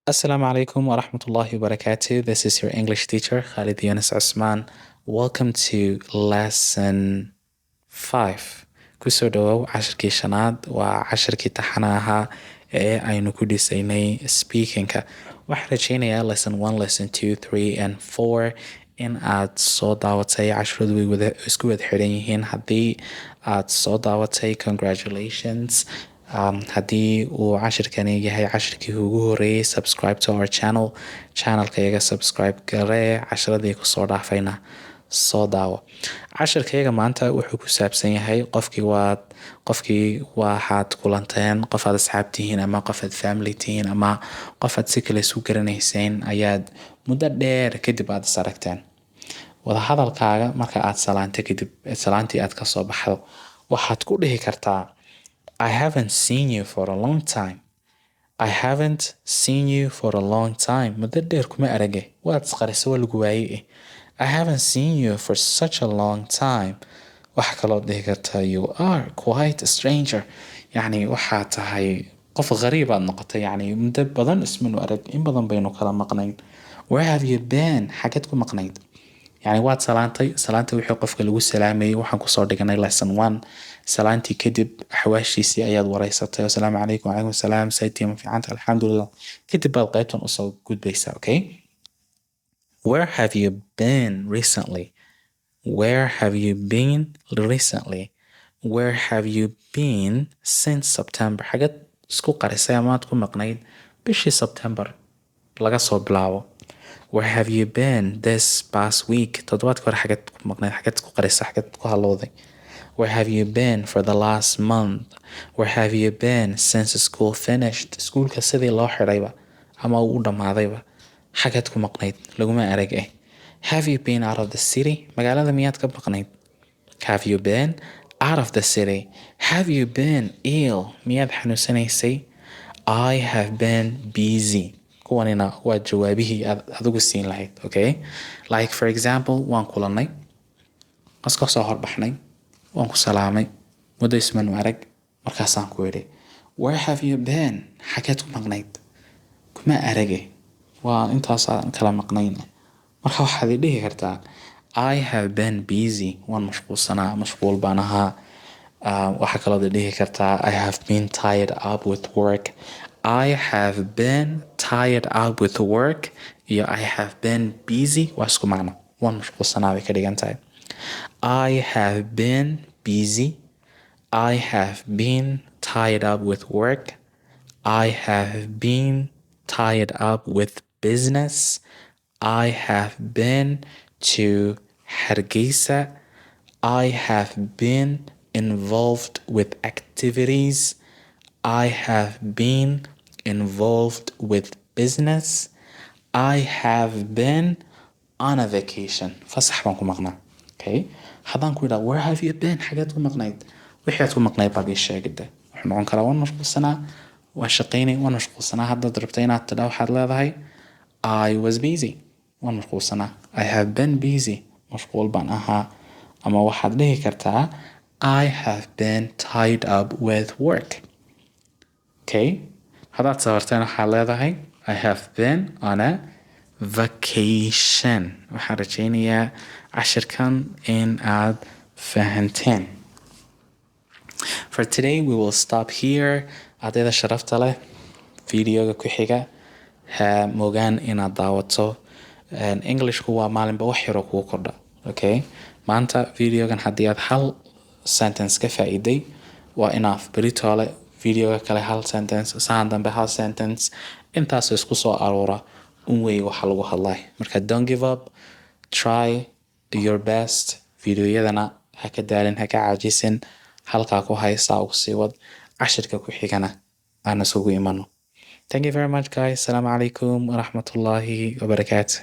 Assalamu alaikum wa rahmatullahi wa barakatuh. This is your English teacher, Khalid Yunus Usman. Welcome to lesson 5. Kusoo dhawow cashirkii shanaad waa cashirkii taxana ahaa ee aynu ku dhisaynay speakingka. Waxaan rajaynayaa lesson 1, lesson 2, 3 and 4 in aad soo daawatay. Cashiradu way isku wada xiran yihiin. Haddii aad soo daawatay, congratulations. Haddii uu cashirkani yahay cashirkii ugu horeeyay, subscribe to our channelka iyaga subscribe garee. cashiradii kusoo dhaafayna soo daawo. Cashirkayaga maanta wuxuu ku saabsan yahay qofkii waxaad kulanteen, qof aad asxaab tihiin ama qof aad family tihiin ama qof aad si kale isu garanayseen ayaad muddo dheer kadib aad is aragteen. Wada hadalkaaga marka aad salaanta kadib salaantii aad ka soo baxdo waxaad ku dhihi kartaa I haven't seen you for a long time. I haven't seen you for a long time. Muddo dheer kuma arage. Waad isqarisay waa lagu waayay. I haven't seen you for such a long time. Waxa kaloo dhihi kartaa you are quite a stranger. Yani waxaa tahay qof gariib aad noqotay. Yani muddo badan ismanu arag. In badan baynu kala maqnayn. Where have you been? Xageed ku maqnayd? يعني waad salaantay wixii qofka lagu salaamayay waxaan kusoo dhiganay lesson 1 salaantii kadib axwaashiisii ayaad wareysatay assalaamu calaykum wacalaykum assalaam saytii ma fiicanta alxamdulillah kadib baad qaybtan usoo gudbaysaa. Okay, where have you been recently? Where have you been recently? Where have you been since September? xageed isku qarisay amaad ku maqnayd bishii September laga soo bilaabo. Where have you been this past week? toddobaadkii hore xageed ku maqnayd, xageed ku qarisay, xageed ku halowday. Where have you been for the last month? Where have you been since school finished? Schoolka sidii loo xidhayba ama uu dhammaadayba xageed ku maqnayd laguma arag. Have you been out of the city? magaalada miyaad ka maqnayd? Have you been out of the city? Have you been ill? miyaad xanuunsanaysay? I have been busy. kuwanina waa jawaabihii adigu siin lahayd. Okay, like for example waan kulanay, iska soo horbaxnay, waan ku salaamay, muddo ismanu arag, markaasaan ku yidhi where have you been? xageed ku maqnayd? kuma arage, waa intaasaan kala maqnayn. marka waxaad dhihi kartaa I have been busy, waan mashquulsanaa, mashquul baan ahaa. waxaa kaloo dhihi kartaa I have been tied up with work. I have been tied up with work iyo I have been busy waa isku macno, waan mashquulsanaa bay ka dhigan tahay. I have been busy. I have been tied up with work. I have been tied up with business. I have been to Hargeisa. I have been involved with activities. I have been involved with business. I have been on a vacation. fasax baan ku maqnaa. Okay, haddaan ku idhaa where have you been? xageed ku maqnayd? wixii aad ku maqnayd baad ii sheegida. wuxuu noqon karaa waan mashquulsanaa, waan shaqaynay, waan mashquulsanaa. haddaad rabto inaad tidhaa waxaad leedahay I was busy, waan mashquulsanaa. I have been busy, mashquul baan ahaa. ama waxaad dhihi kartaa I have been tied up with work. Okay, haddaad sabarteen waxaad leedahay I have been on a vacation. waxaan rajaynayaa cashirkan in aad fahanteen. For today we will stop here. ardayda sharafta leh videoga ku xiga ha moogaan inaad daawato. Englishku waa maalinba wax yaroo kugu kordha. Okay, maanta videogan haddii aad hal sentence ka faa'iiday waa enough. beritoole videoga kale hal sentence, saan dambe hal sentence, intaas isku soo aroora way waxa lagu hadlay. marka don't give up, try, do your best. videoyadana ha ka daalin, ha ka caajisin, halkaa ku haysaa ugu sii wad. cashirka ku xigana aan isugu imano. Thank you very much guys. Assalamu alaikum wa rahmatullahi wa barakatuh.